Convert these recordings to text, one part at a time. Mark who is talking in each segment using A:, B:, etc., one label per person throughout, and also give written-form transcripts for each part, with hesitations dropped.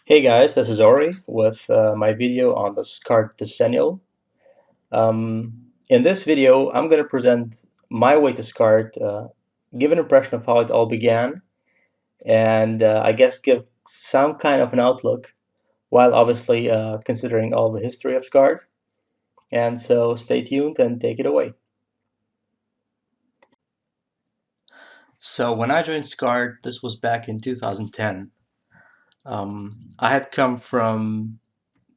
A: Hey guys, this is Ori with my video on the SCART Decennial. In this video, I'm going to present my way to SCART, give an impression of how it all began, and I guess give some kind of an outlook, while obviously considering all the history of SCART. And so stay tuned and take it away. So when I joined SCART, this was back in 2010. I had come from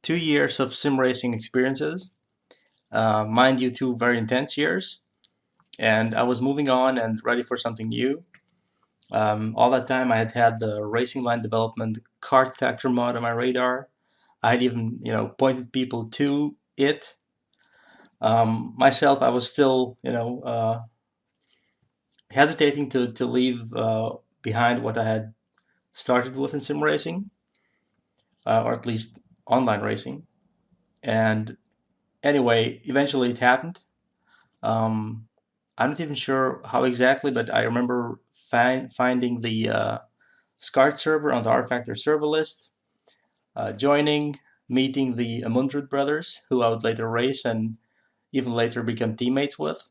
A: 2 years of sim racing experiences. Mind you, two very intense years, and I was moving on and ready for something new. All that time, I had had the racing line development kart factor mod on my radar. I had even, pointed people to it. Myself, I was still, hesitating to leave behind what I had started with in sim racing, or at least online racing. And anyway, eventually it happened. Um, I'm not even sure how exactly, but I remember finding the SCART server on the R Factor server list, joining, meeting the Amundred brothers, who I would later race and even later become teammates with.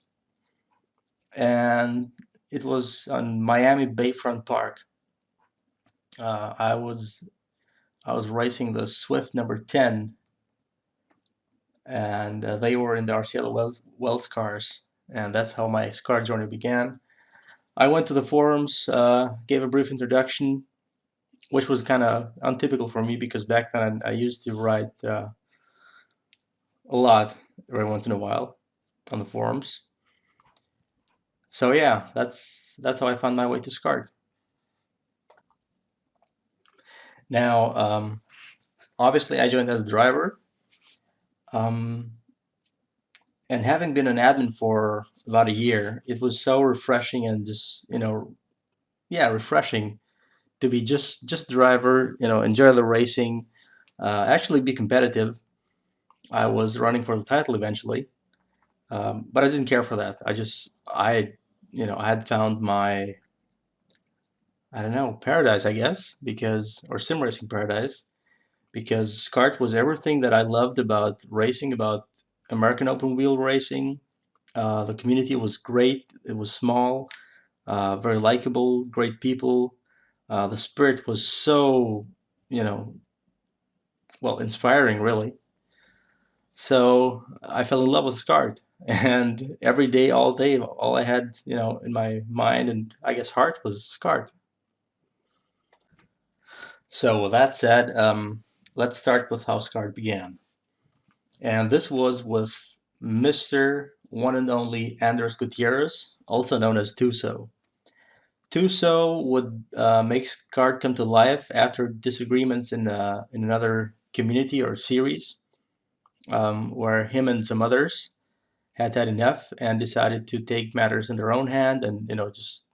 A: And it was on Miami Bayfront Park. I was racing the Swift number 10, and they were in the RCL Wells cars, and that's how my SCART journey began. I went to the forums, gave a brief introduction, which was kind of untypical for me because back then I used to write a lot every once in a while on the forums. So yeah, that's how I found my way to SCART. Now, obviously, I joined as a driver, um, and having been an admin for about a year, it was so refreshing and just yeah, refreshing to be just driver, enjoy the racing, actually be competitive. I was running for the title eventually, but I didn't care for that. I had found my, I don't know, paradise, I guess, or sim racing paradise, because SCART was everything that I loved about racing, about American open wheel racing. The community was great. It was small, very likable, great people. The spirit was so, you know, well, inspiring, really. So I fell in love with SCART, and every day, all day, all I had, in my mind and I guess heart was SCART. So with that said, let's start with how SCART began. And this was with Mr. One and Only Andres Gutierrez, also known as Tuso. Tuso would make SCART come to life after disagreements in another community or series, where him and some others had enough and decided to take matters in their own hand and just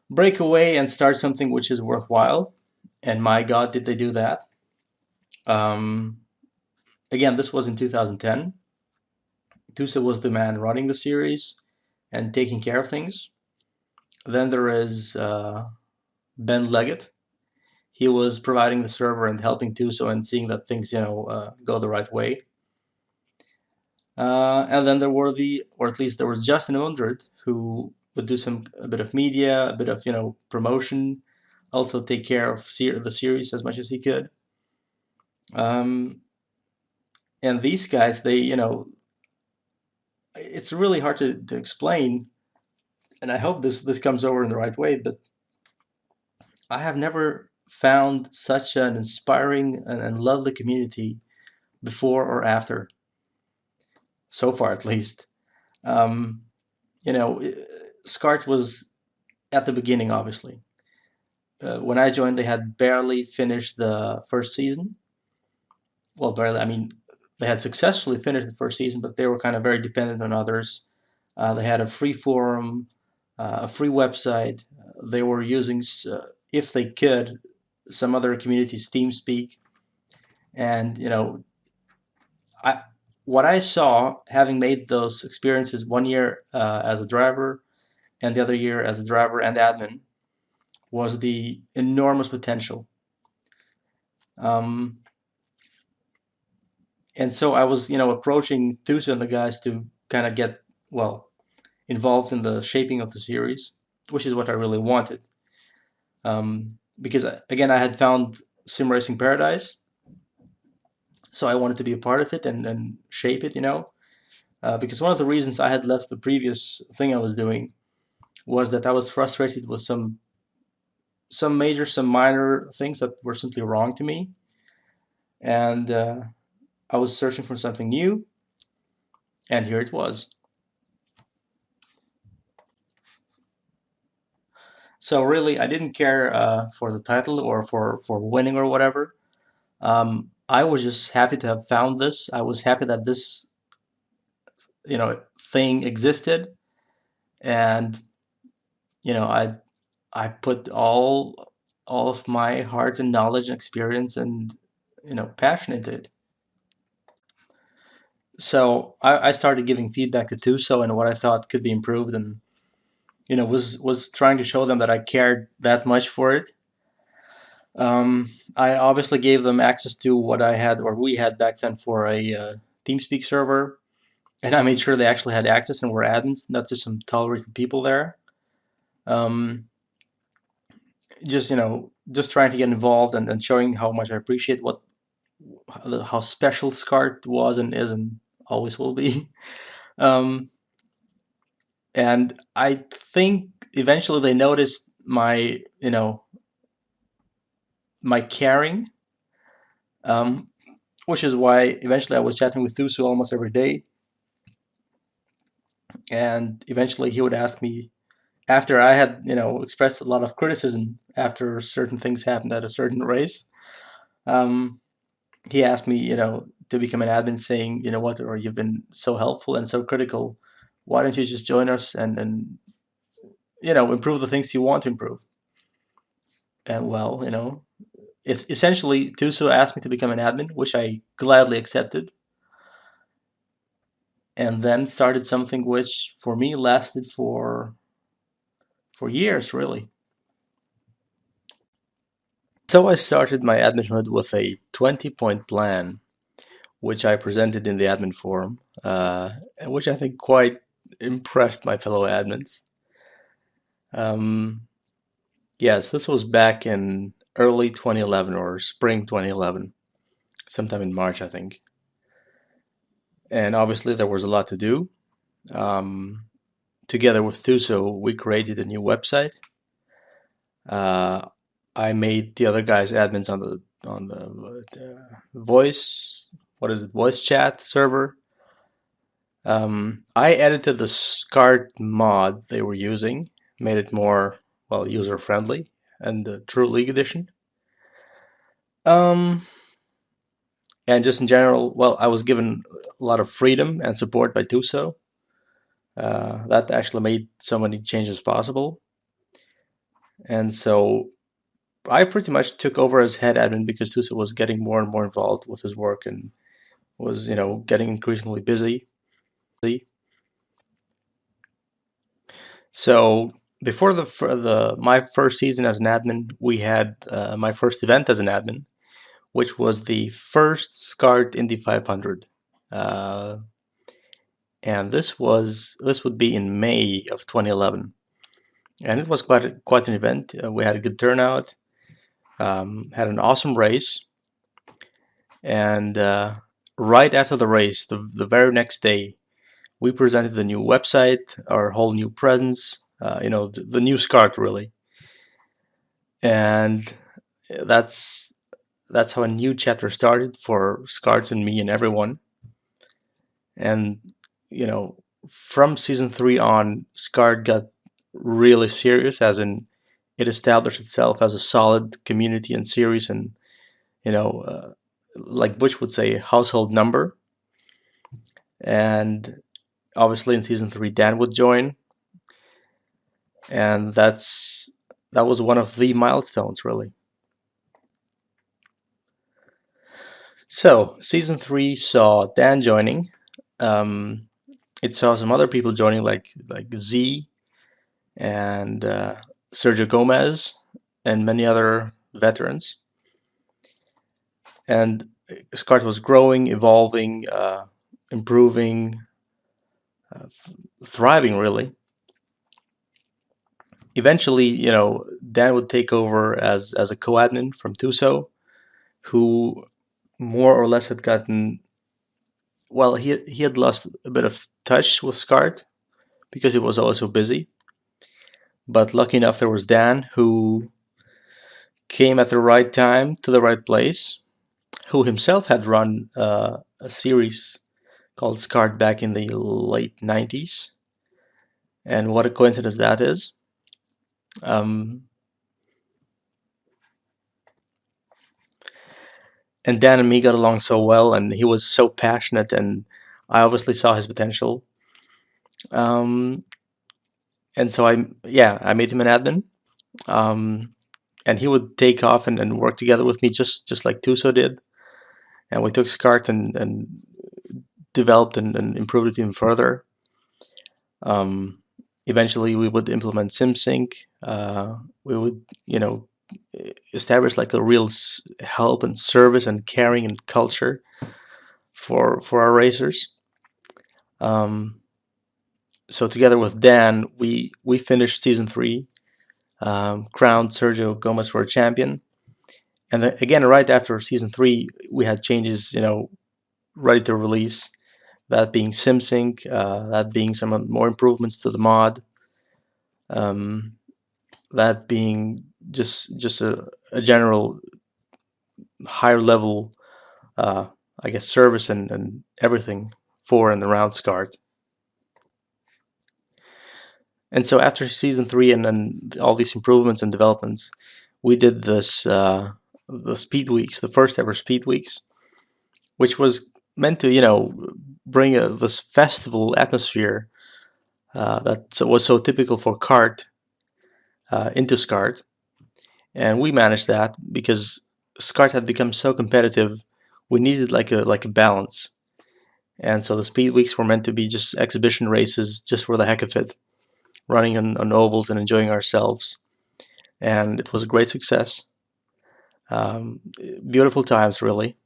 A: break away and start something which is worthwhile. And my God, did they do that? Um, Again, this was in 2010. Tusa was the man running the series and taking care of things. Then there is Ben Leggett. He was providing the server and helping Tuso and seeing that things, go the right way. And then there were or at least there was Justin Undred, who would do a bit of media, a bit of promotion, also take care of the series as much as he could. Um, and these guys, it's really hard to explain, and I hope this comes over in the right way. But I have never found such an inspiring and lovely community before or after, so far at least. Um, you know, SCART was at the beginning, obviously. When I joined, they had barely finished the first season. Well, barely. I mean, they had successfully finished the first season, but they were kind of very dependent on others. They had a free forum, a free website. They were using, if they could, some other communities' TeamSpeak. And I what I saw, having made those experiences 1 year as a driver and the other year as a driver and admin, was the enormous potential. Um, and so I was, approaching Thuso and the guys to kind of get, well, involved in the shaping of the series, which is what I really wanted. Because again, I had found Sim Racing Paradise, so I wanted to be a part of it and shape it, because one of the reasons I had left the previous thing I was doing was that I was frustrated with some major, some minor things that were simply wrong to me, and I was searching for something new, and here it was. So really, I didn't care for the title or for winning or whatever. I was just happy to have found this. I was happy that this thing existed, and I put all of my heart and knowledge and experience and passion into it. So I started giving feedback to Tuso and what I thought could be improved, and was trying to show them that I cared that much for it. I obviously gave them access to what I had or we had back then for a TeamSpeak server, and I made sure they actually had access and were admins, not just some tolerated people there. Um, just trying to get involved and showing how much I appreciate how special SCART was and is and always will be. Um, and I think eventually they noticed my caring, um, which is why eventually I was chatting with Thusu almost every day, and eventually he would ask me after I had expressed a lot of criticism after certain things happened at a certain race. Um, he asked me, to become an admin, saying, what, or you've been so helpful and so critical. Why don't you just join us and improve the things you want to improve? And well, it's essentially Tuso asked me to become an admin, which I gladly accepted, and then started something which for me lasted for years, really. So I started my adminhood with a 20-point plan, which I presented in the admin forum, which I think quite impressed my fellow admins. Um, yes, this was back in early 2011 or spring 2011, sometime in March, I think. And obviously, there was a lot to do. Um, Together with Tuso, we created a new website. Uh, I made the other guys admins on the voice. What is it? Voice chat server. I edited the SCART mod they were using, made it more user friendly, and the True League edition. Um, and just in general, I was given a lot of freedom and support by Tuso. That actually made so many changes possible, and so I pretty much took over as head admin because Tuso was getting more and more involved with his work and was, getting increasingly busy. So before the my first season as an admin, we had my first event as an admin, which was the first SCART Indy 500, uh, and this would be in May of 2011, and it was quite an event. We had a good turnout, had an awesome race, and right after the race, the very next day, we presented the new website, our whole new presence, the new SCART really, and that's that's how a new chapter started for SCART and me and everyone. And from season 3 on, SCART got really serious, as in it established itself as a solid community and series, and like Butch would say, household number. And obviously in season 3, Dan would join, and that was one of the milestones, really. So season 3 saw Dan joining. It saw some other people joining, like Z and Sergio Gomez and many other veterans. and SCART was growing, evolving, improving, thriving really. Eventually, Dan would take over as a co-admin from Tuso, who more or less had gotten, well, he had lost a bit of touch with SCART because he was always so busy. But lucky enough, there was Dan who came at the right time to the right place, who himself had run a series called SCART back in the late 90s. And what a coincidence that is. Um, and Dan and me got along so well, and he was so passionate, and I obviously saw his potential. Um, and so I made him an admin. Um, and he would take off and work together with me just like Tuso did. And we took SCART and developed and improved it even further. Um, Eventually, we would implement SimSync. We would, establish like a real help and service and caring and culture for our racers. Um, so together with Dan, we finished season 3, crowned Sergio Gomez for a champion, and then, again, right after season 3, we had changes, ready to release. That being SimSync, that being some more improvements to the mod, um, that being just a general higher level, uh, I guess, service and everything for and around SCART. And so after season 3 and all these improvements and developments, we did this the speed weeks, the first ever speed weeks, which was meant to bring this festival atmosphere that was so typical for kart into SCART, and we managed that because SCART had become so competitive. We needed like a balance, and so the speed weeks were meant to be just exhibition races, just for the heck of it, running on ovals and enjoying ourselves. And it was a great success. Beautiful times, really.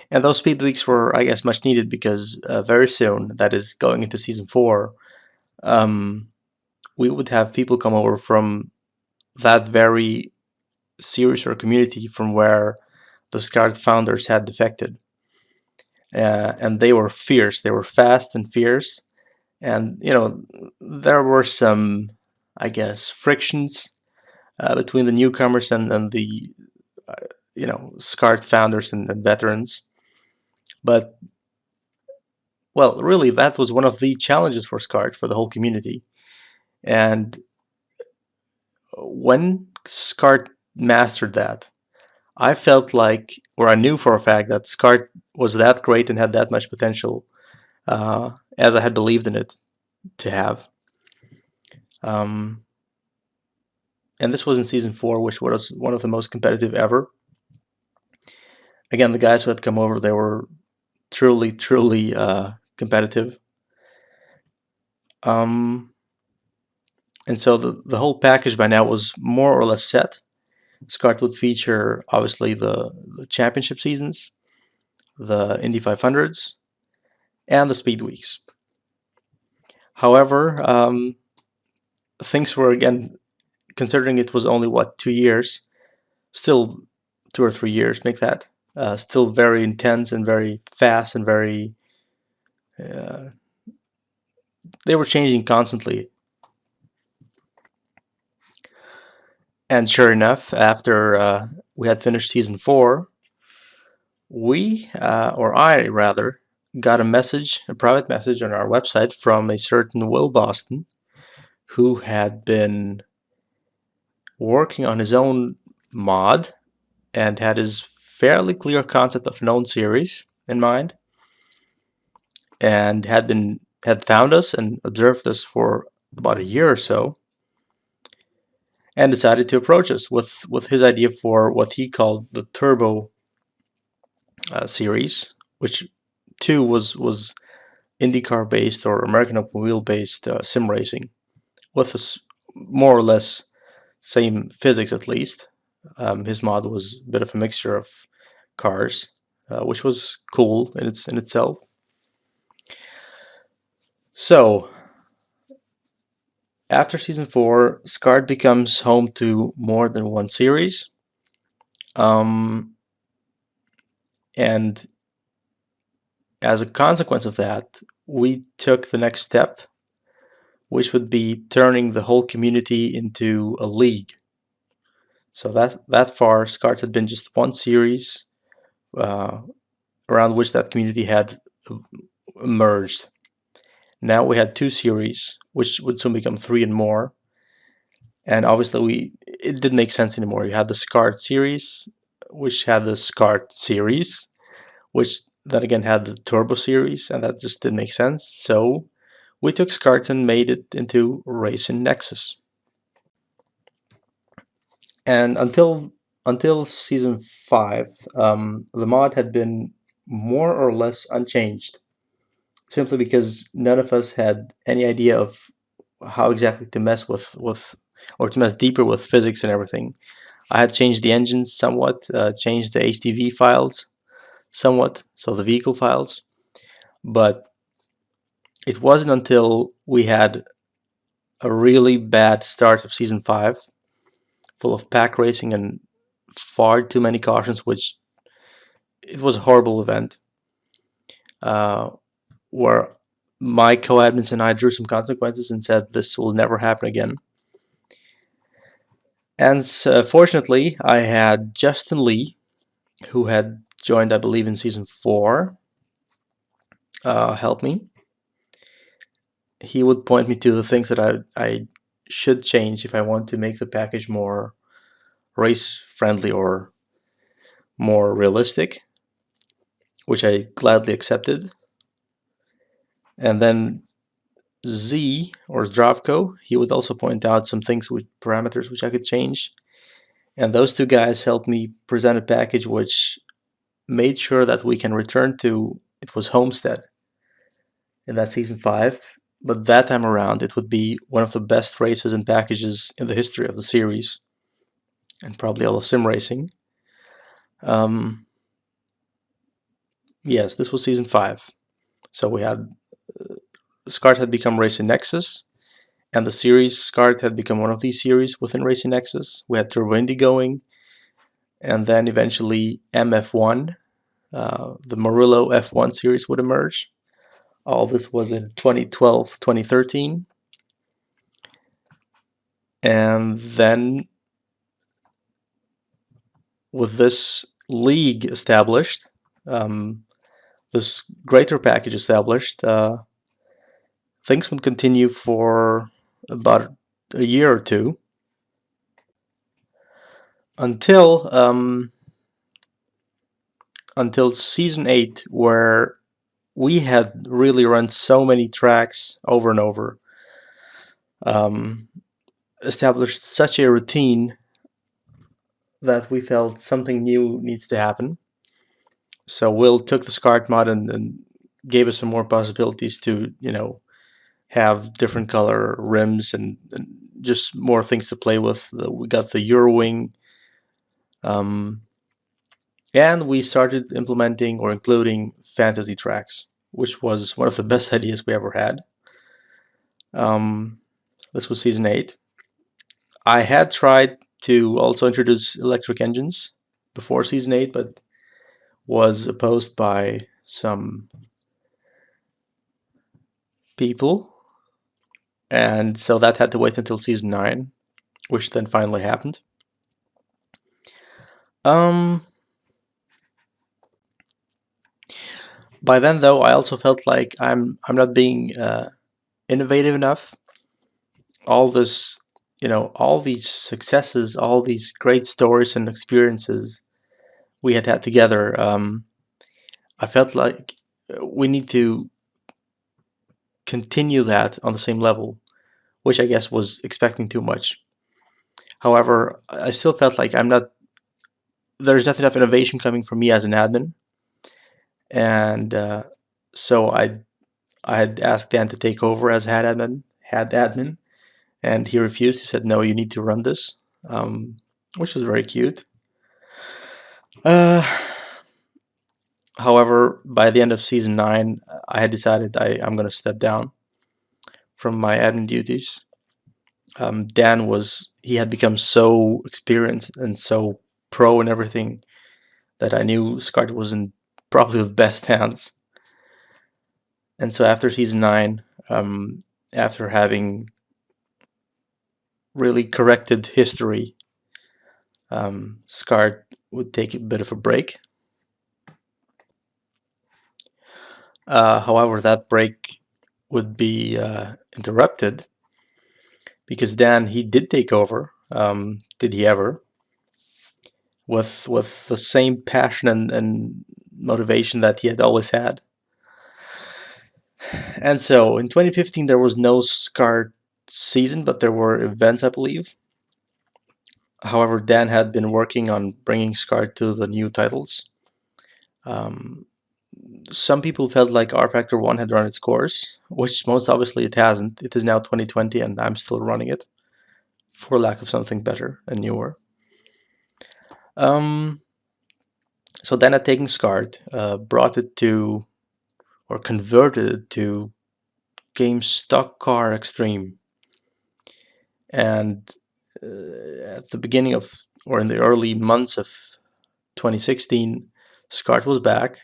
A: And those speed weeks were, I guess, much needed because very soon, that is going into season 4, um, we would have people come over from that very series or community from where the SCART founders had defected. And they were fierce. They were fast and fierce. And, there were some, I guess, frictions between the newcomers and the, SCART founders and veterans. But, well, really, that was one of the challenges for SCART, for the whole community. And when SCART mastered that, I felt like, or I knew for a fact that SCART was that great and had that much potential, as I had believed in it to have. Um, and this was in season 4, which was one of the most competitive ever. Again, the guys who had come over, they were truly, truly competitive. And so the whole package by now was more or less set. SCART would feature, obviously, the championship seasons, the Indy 500s, and the speed weeks. However, things were, again, considering it was only, 2 years, still 2 or 3 years, make that, still very intense and very fast and very, they were changing constantly. And sure enough, after we had finished season 4, or I rather, got a private message on our website from a certain Will Boston, who had been working on his own mod and had his fairly clear concept of known series in mind, and had found us and observed us for about a year or so, and decided to approach us with his idea for what he called the Turbo series, which too was IndyCar based or American automobile based sim racing, with more or less same physics, at least. His mod was a bit of a mixture of cars, which was cool in itself. So after season 4, SCART becomes home to more than one series. Um, and as a consequence of that, we took the next step, which would be turning the whole community into a league. So that far, SCART had been just one series uh, around which that community had emerged. Now we had two series, which would soon become three and more. And obviously, it didn't make sense anymore. You had the SCART series, which had the SCART series, which then again had the Turbo series, and that just didn't make sense. So we took SCART and made it into Racing Nexus. And until season 5, the mod had been more or less unchanged, simply because none of us had any idea of how exactly to mess with or to mess deeper with physics and everything. I had changed the engines somewhat, changed the HDV files somewhat, so the vehicle files, but it wasn't until we had a really bad start of season 5, full of pack racing and far too many cautions, which it was a horrible event, uh, where my co-admins and I drew some consequences and said this will never happen again. And fortunately, I had Justin Lee, who had joined, I believe, in season 4, help me. He would point me to the things that I should change if I want to make the package more race friendly or more realistic, which I gladly accepted. And then Z, or Zdravko, he would also point out some things with parameters which I could change. And those two guys helped me present a package which made sure that we can return to, it was Homestead in that season 5. But that time around, it would be one of the best races and packages in the history of the series, and probably all of sim racing. Um, yes, this was season 5. So we had SCART had become Racing Nexus, and the series SCART had become one of these series within Racing Nexus. We had Turbo Indy going, and then eventually MF1, the Murillo F1 series would emerge. All this was in 2012, 2013. And then, with this league established, um, this greater package established, things would continue for about a year or two until until season 8, where we had really run so many tracks over and over, um, established such a routine that we felt something new needs to happen. So Will took the SCART mod and gave us some more possibilities to, have different color rims and just more things to play with. We got the Eurowing, um, and we started implementing or including fantasy tracks, which was one of the best ideas we ever had. Um, this was season 8. I had tried to also introduce electric engines before season 8, but was opposed by some people, and so that had to wait until season 9, which then finally happened. Um, by then, though, I also felt like I'm not being innovative enough. All this, all these successes, all these great stories and experiences we had together. I felt like we need to continue that on the same level, which I guess was expecting too much. However, I still felt like there's not enough innovation coming from me as an admin, and so I had asked Dan to take over as head admin, and he refused. He said, "No, you need to run this." which was very cute. Uh, However, by the end of season 9, I had decided I'm going to step down from my admin duties. Dan he had become so experienced and so pro and everything that I knew SCART was in probably the best hands. And so after season 9, after having really corrected history, SCART would take a bit of a break. However, that break would be interrupted because Dan, he did take over. Did he ever? With the same passion and motivation that he had always had. And so in 2015 there was no SCART season, but there were events, I believe. However, Dan had been working on bringing SCART to the new titles. Um, some people felt like R Factor 1 had run its course, which most obviously it hasn't. It is now 2020 and I'm still running it for lack of something better and newer. Um, so Dan had taken SCART, brought it to, or converted it to Game Stock Car Extreme. And at the beginning of, or in the early months of 2016, SCART was back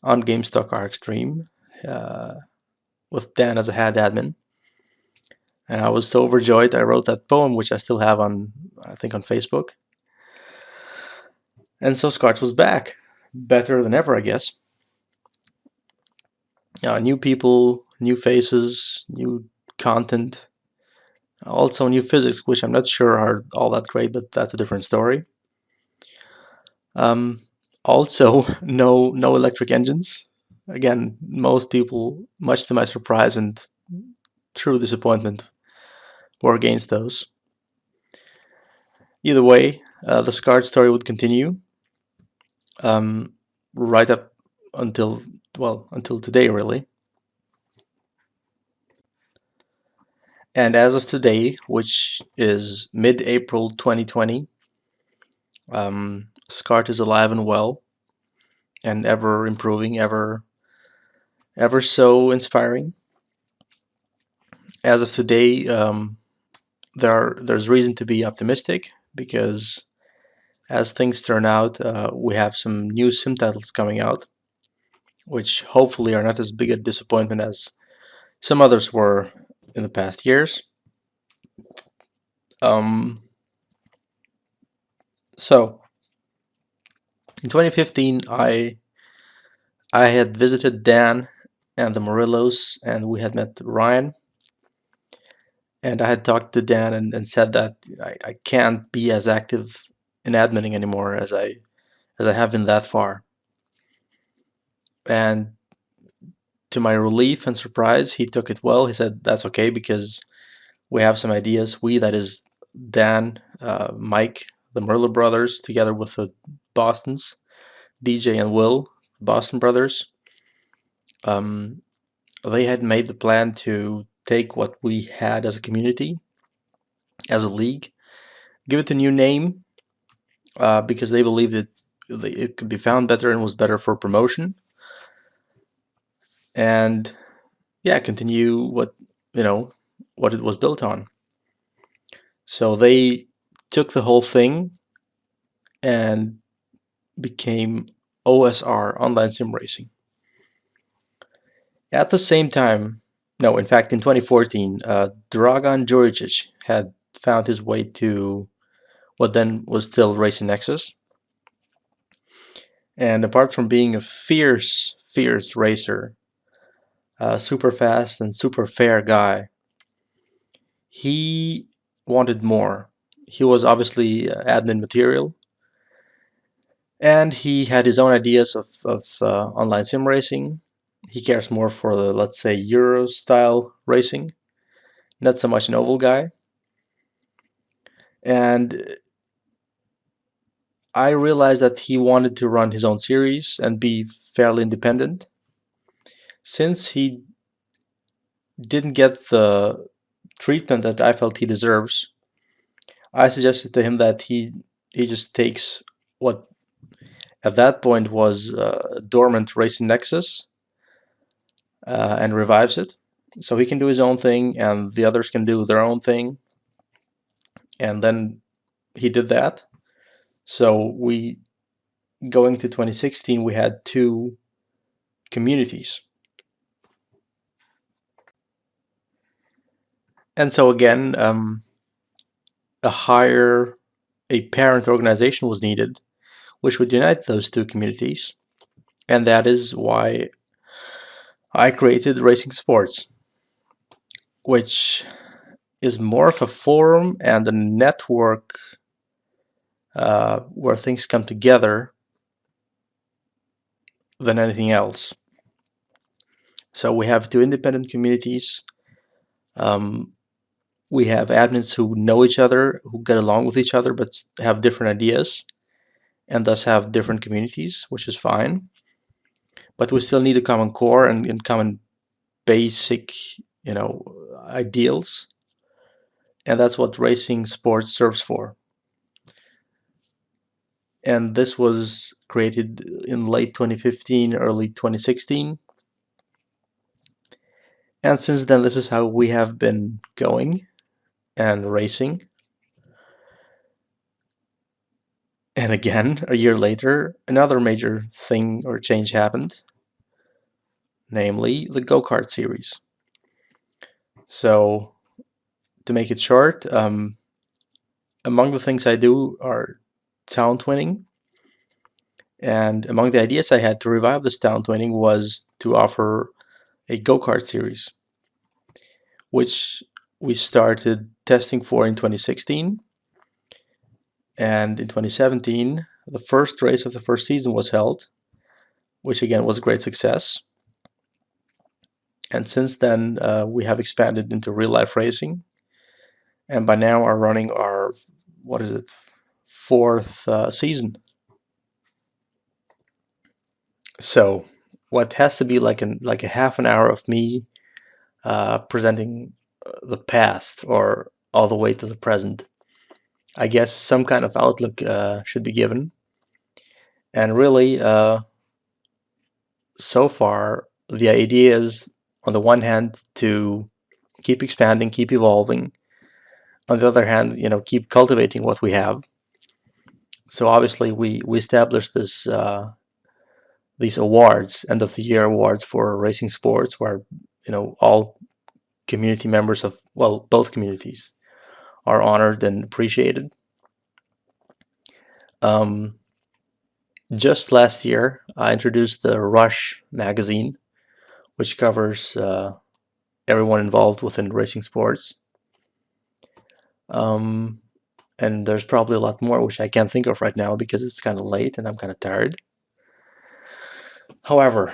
A: on Game Stock Car Extreme uh, with Dan as a head admin. And I was so overjoyed. I wrote that poem, which I still have on, I think, on Facebook. And so SCART was back, better than ever, I guess. New people, new faces, new content, also new physics, which I'm not sure are all that great, but that's a different story. Also, no electric engines. Again, most people, much to my surprise and true disappointment, were against those. Either way, the SCART story would continue right up until, well, until today, really. And as of today, which is mid-April 2020, SCART is alive and well, and ever improving, ever so inspiring. As of today, there's reason to be optimistic because as things turn out, we have some new sim titles coming out, which hopefully are not as big a disappointment as some others were in the past years. Um, so in 2015, I had visited Dan and the Morillos, and we had met Ryan. And I had talked to Dan and said that I can't be as active in adminning anymore as I have been that far. And to my relief and surprise, he took it well. He said that's okay because we have some ideas. We, that is Dan, Mike, the Merlo brothers, together with the Bostons, DJ and Will, Boston brothers. They had made the plan to take what we had as a community, as a league, give it a new name, because they believed it could be found better and was better for promotion. And yeah, continue what it was built on. So they took the whole thing and became OSR, Online Sim Racing. At the same time, no, in fact, in 2014, Dragan Djuricic had found his way to what then was still Racing Nexus. And apart from being a fierce racer, super fast and super fair guy, he wanted more. He was obviously admin material, and he had his own ideas of online sim racing. He cares more for the, let's say, Euro style racing, not so much an oval guy. And I realized that he wanted to run his own series and be fairly independent. Since he didn't get the treatment that I felt he deserves, I suggested to him that he he just takes what at that point was dormant Racing Nexus and revives it. So he can do his own thing, and the others can do their own thing. And then he did that. So going to 2016, we had two communities. And so again, a parent organization was needed, which would unite those two communities. And that is why I created Racing Sports, which is more of a forum and a network where things come together than anything else. So we have two independent communities. We have admins who know each other, who get along with each other, but have different ideas, and thus have different communities, which is fine. But we still need a common core and common basic, ideals. And that's what Racing Sports serves for. And this was created in late 2015, early 2016. And since then, this is how we have been going and racing. And again, a year later, another major thing or change happened, namely the go-kart series. So, to make it short, among the things I do are town twinning. And among the ideas I had to revive this town twinning was to offer a go-kart series, which we started testing for in 2016. And in 2017, the first race of the first season was held, which again was a great success. And since then, we have expanded into real life racing. And by now are running our, fourth season. So what has to be like a half an hour of me presenting the past or all the way to the present. I guess some kind of outlook should be given. And really, so far, the idea is, on the one hand, to keep expanding, keep evolving. On the other hand, keep cultivating what we have. So obviously, we established these awards, end of the year awards for racing sports, where all community members of both communities are honored and appreciated. Just last year, I introduced the Rush magazine, which covers everyone involved within racing sports. And there's probably a lot more which I can't think of right now because it's kind of late and I'm kind of tired. However,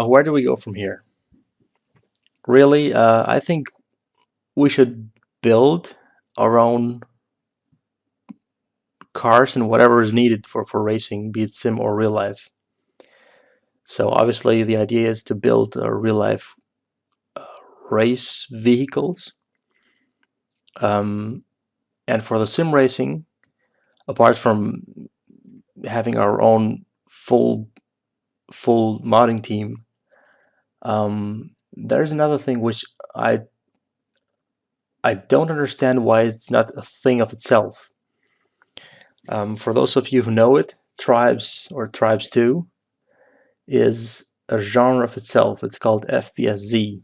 A: where do we go from here? Really, I think we should build our own cars and whatever is needed for racing, be it sim or real life. So obviously the idea is to build real life race vehicles. And for the sim racing, apart from having our own full modding team, there's another thing which I don't understand why it's not a thing of itself. For those of you who know it, Tribes or Tribes 2 is a genre of itself. It's called FPSZ.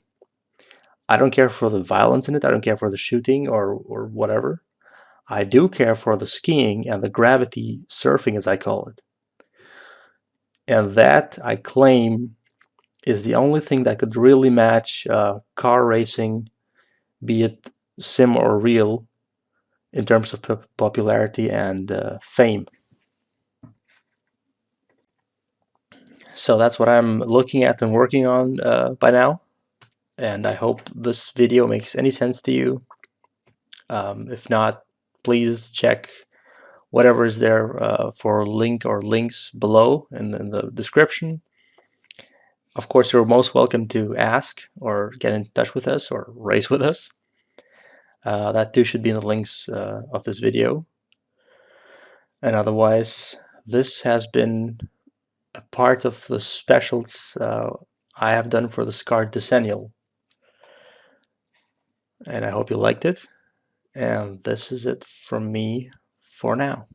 A: I don't care for the violence in it. I don't care for the shooting or whatever. I do care for the skiing and the gravity surfing, as I call it. And that, I claim, is the only thing that could really match car racing, be it sim or real, in terms of popularity and fame. So that's what I'm looking at and working on by now. And I hope this video makes any sense to you. If not, please check whatever is there for link or links below in the description. Of course, you're most welcome to ask or get in touch with us or race with us. That too should be in the links of this video. And otherwise, this has been a part of the specials I have done for the SCART Decennial. And I hope you liked it. And this is it from me for now.